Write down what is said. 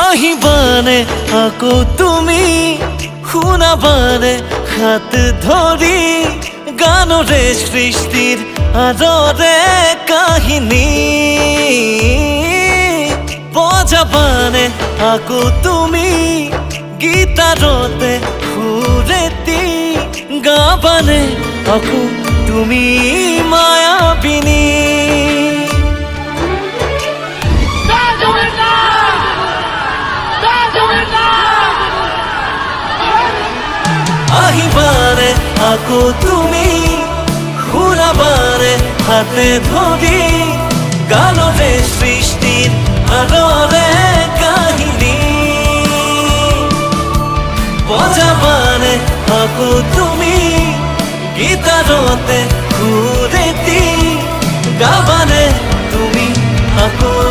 আহিবানে আকৌ তুমি শুনাবানে হাত ধৰি গানৰে সৃষ্টিৰ আদৰে কাহিনী বজাবানে আকৌ তুমি গীতাৰতে সুৰেতি গাবানে আকৌ তুমি মায়াবিনী আহিবানে আকৌ তুমি শুনাবানে হাতে ধৰি গানৰে সৃষ্টিৰ আদৰে কাহিনী বজাবানে আকৌ তুমি গীতাৰতে সুৰেতি গাবানে তুমি আকৌ